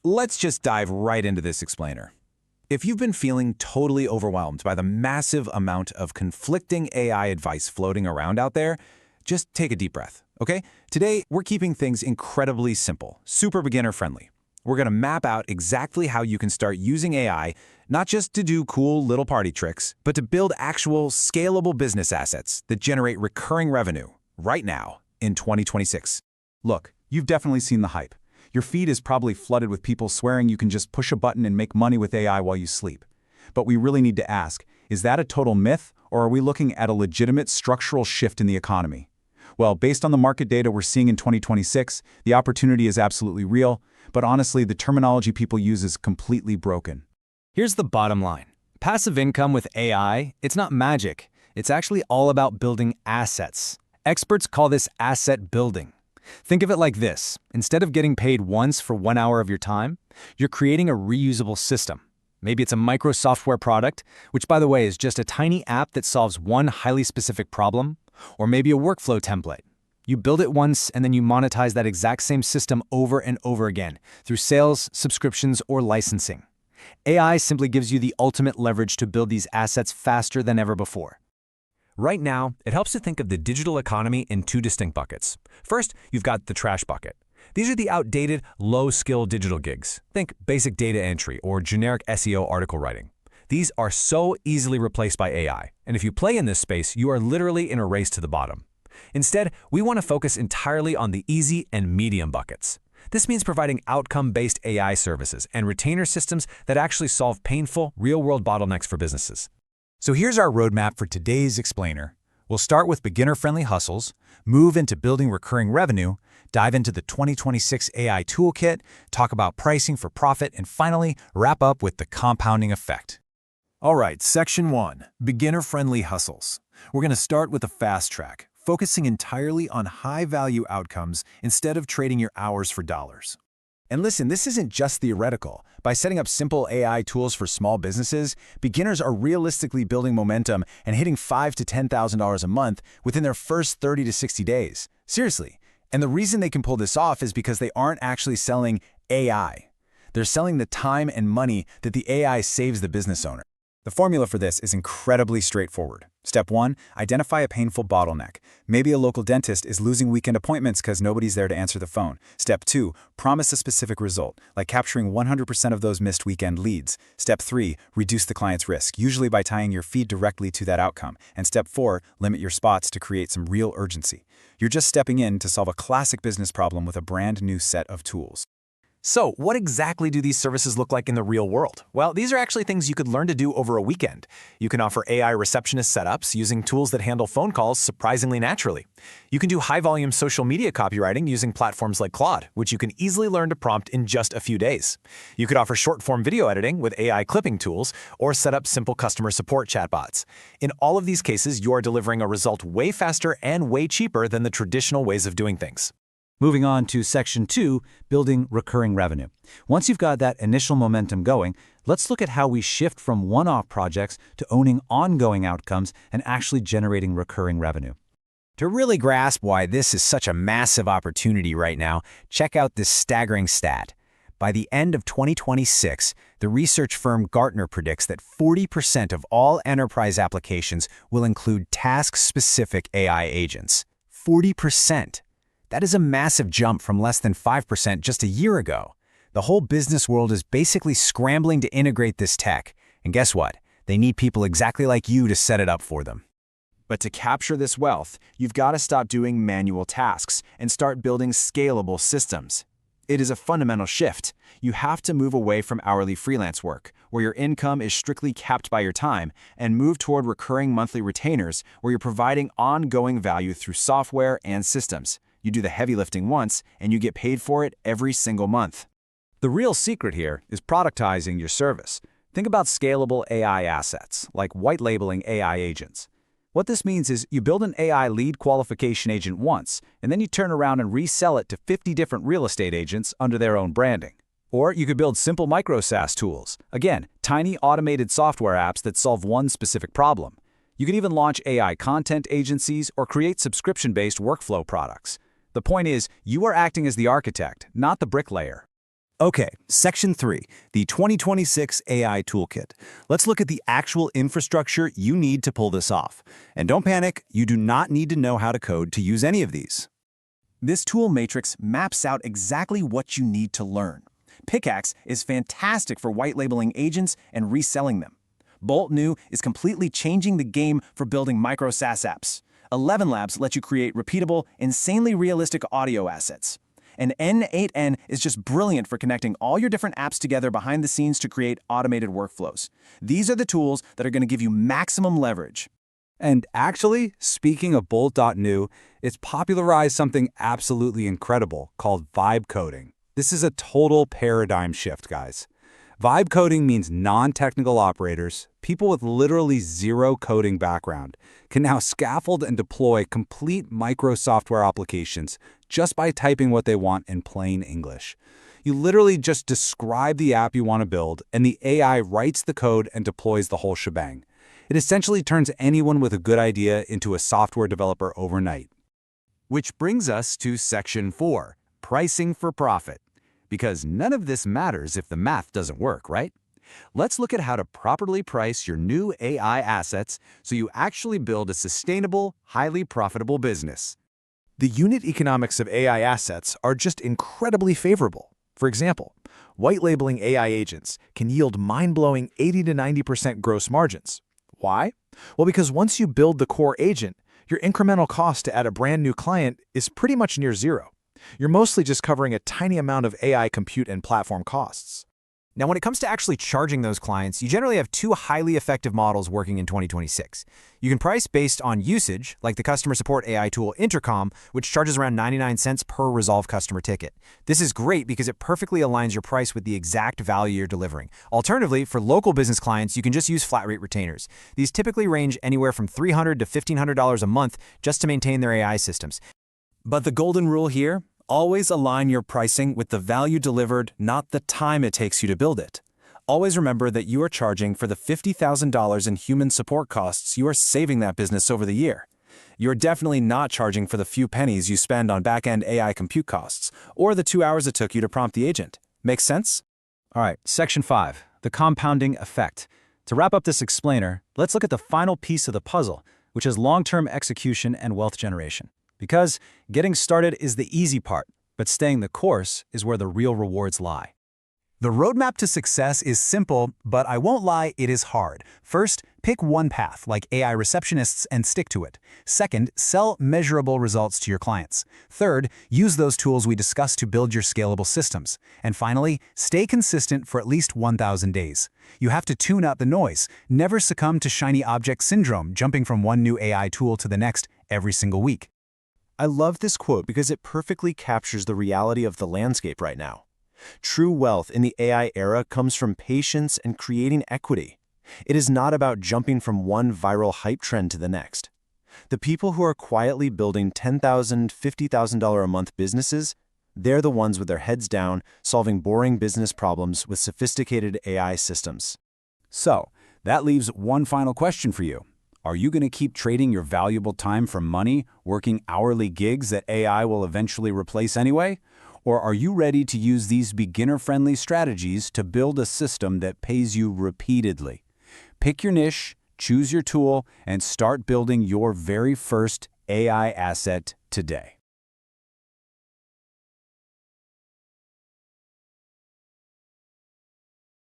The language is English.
let's just dive right into this explainer. If you've been feeling totally overwhelmed by the massive amount of conflicting AI advice floating around out there, just take a deep breath, okay? Today, we're keeping things incredibly simple, super beginner-friendly. We're going to map out exactly how you can start using AI, not just to do cool little party tricks, but to build actual scalable business assets that generate recurring revenue right now in 2026. Look, you've definitely seen the hype. Your feed is probably flooded with people swearing you can just push a button and make money with AI while you sleep. But we really need to ask, is that a total myth, or are we looking at a legitimate structural shift in the economy? Well, based on the market data we're seeing in 2026, the opportunity is absolutely real, but honestly, the terminology people use is completely broken. Here's the bottom line. Passive income with AI, it's not magic. It's actually all about building assets. Experts call this asset building. Think of it like this. Instead of getting paid once for 1 hour of your time, you're creating a reusable system. Maybe it's a micro software product, which by the way is just a tiny app that solves one highly specific problem, or maybe a workflow template. You build it once and then you monetize that exact same system over and over again through sales, subscriptions, or licensing. AI simply gives you the ultimate leverage to build these assets faster than ever before. Right now, it helps to think of the digital economy in two distinct buckets. First, you've got the trash bucket. These are the outdated, low-skill digital gigs. Think basic data entry or generic SEO article writing. These are so easily replaced by AI, and if you play in this space, you are literally in a race to the bottom. Instead, we want to focus entirely on the easy and medium buckets. This means providing outcome-based AI services and retainer systems that actually solve painful, real-world bottlenecks for businesses. So here's our roadmap for today's explainer. We'll start with beginner-friendly hustles, move into building recurring revenue, dive into the 2026 AI toolkit, talk about pricing for profit, and finally, wrap up with the compounding effect. All right, Section 1, Beginner-Friendly Hustles. We're going to start with a fast track, focusing entirely on high-value outcomes instead of trading your hours for dollars. And listen, this isn't just theoretical. By setting up simple AI tools for small businesses, beginners are realistically building momentum and hitting $5,000 to $10,000 a month within their first 30 to 60 days. Seriously. And the reason they can pull this off is because they aren't actually selling AI. They're selling the time and money that the AI saves the business owner. The formula for this is incredibly straightforward. Step 1, identify a painful bottleneck. Maybe a local dentist is losing weekend appointments because nobody's there to answer the phone. Step 2, promise a specific result, like capturing 100% of those missed weekend leads. Step 3, reduce the client's risk, usually by tying your feed directly to that outcome. And Step 4, limit your spots to create some real urgency. You're just stepping in to solve a classic business problem with a brand new set of tools. So, what exactly do these services look like in the real world? Well, these are actually things you could learn to do over a weekend. You can offer AI receptionist setups using tools that handle phone calls surprisingly naturally. You can do high-volume social media copywriting using platforms like Claude, which you can easily learn to prompt in just a few days. You could offer short-form video editing with AI clipping tools, or set up simple customer support chatbots. In all of these cases, you are delivering a result way faster and way cheaper than the traditional ways of doing things. Moving on to Section 2, building recurring revenue. Once you've got that initial momentum going, let's look at how we shift from one-off projects to owning ongoing outcomes and actually generating recurring revenue. To really grasp why this is such a massive opportunity right now, check out this staggering stat. By the end of 2026, the research firm Gartner predicts that 40% of all enterprise applications will include task-specific AI agents. 40%. That is a massive jump from less than 5% just a year ago. The whole business world is basically scrambling to integrate this tech. And guess what? They need people exactly like you to set it up for them. But to capture this wealth, you've got to stop doing manual tasks and start building scalable systems. It is a fundamental shift. You have to move away from hourly freelance work, where your income is strictly capped by your time, and move toward recurring monthly retainers, where you're providing ongoing value through software and systems. You do the heavy lifting once, and you get paid for it every single month. The real secret here is productizing your service. Think about scalable AI assets, like white labeling AI agents. What this means is you build an AI lead qualification agent once, and then you turn around and resell it to 50 different real estate agents under their own branding. Or you could build simple micro SaaS tools. Again, tiny automated software apps that solve one specific problem. You can even launch AI content agencies or create subscription-based workflow products. The point is, you are acting as the architect, not the bricklayer. Okay, Section 3, the 2026 AI Toolkit. Let's look at the actual infrastructure you need to pull this off. And don't panic, you do not need to know how to code to use any of these. This tool matrix maps out exactly what you need to learn. Pickaxe is fantastic for white labeling agents and reselling them. Bolt New is completely changing the game for building micro SaaS apps. 11 Labs lets you create repeatable, insanely realistic audio assets. And N8N is just brilliant for connecting all your different apps together behind the scenes to create automated workflows. These are the tools that are going to give you maximum leverage. And actually, speaking of Bolt.new, it's popularized something absolutely incredible called vibe coding. This is a total paradigm shift, guys. Vibe coding means non-technical operators, people with literally zero coding background, can now scaffold and deploy complete micro software applications just by typing what they want in plain English. You literally just describe the app you want to build, and the AI writes the code and deploys the whole shebang. It essentially turns anyone with a good idea into a software developer overnight. Which brings us to Section 4, pricing for profit. Because none of this matters if the math doesn't work, right? Let's look at how to properly price your new AI assets so you actually build a sustainable, highly profitable business. The unit economics of AI assets are just incredibly favorable. For example, white labeling AI agents can yield mind-blowing 80 to 90% gross margins. Why? Well, because once you build the core agent, your incremental cost to add a brand new client is pretty much near zero. You're mostly just covering a tiny amount of AI compute and platform costs. Now, when it comes to actually charging those clients, you generally have two highly effective models working in 2026. You can price based on usage, like the customer support AI tool Intercom, which charges around 99 cents per resolved customer ticket. This is great because it perfectly aligns your price with the exact value you're delivering. Alternatively, for local business clients, you can just use flat rate retainers. These typically range anywhere from $300 to $1,500 a month just to maintain their AI systems. But the golden rule here? Always align your pricing with the value delivered, not the time it takes you to build it. Always remember that you are charging for the $50,000 in human support costs you are saving that business over the year. You're definitely not charging for the few pennies you spend on back-end AI compute costs, or the 2 hours it took you to prompt the agent. Make sense? All right, Section 5, the compounding effect. To wrap up this explainer, let's look at the final piece of the puzzle, which is long-term execution and wealth generation. Because getting started is the easy part, but staying the course is where the real rewards lie. The roadmap to success is simple, but I won't lie, it is hard. First, pick one path, like AI receptionists, and stick to it. Second, sell measurable results to your clients. Third, use those tools we discussed to build your scalable systems. And finally, stay consistent for at least 1,000 days. You have to tune out the noise. Never succumb to shiny object syndrome, jumping from one new AI tool to the next every single week. I love this quote because it perfectly captures the reality of the landscape right now. True wealth in the AI era comes from patience and creating equity. It is not about jumping from one viral hype trend to the next. The people who are quietly building $10,000, $50,000 a month businesses, they're the ones with their heads down, solving boring business problems with sophisticated AI systems. So, that leaves one final question for you. Are you going to keep trading your valuable time for money, working hourly gigs that AI will eventually replace anyway? Or are you ready to use these beginner-friendly strategies to build a system that pays you repeatedly? Pick your niche, choose your tool, and start building your very first AI asset today.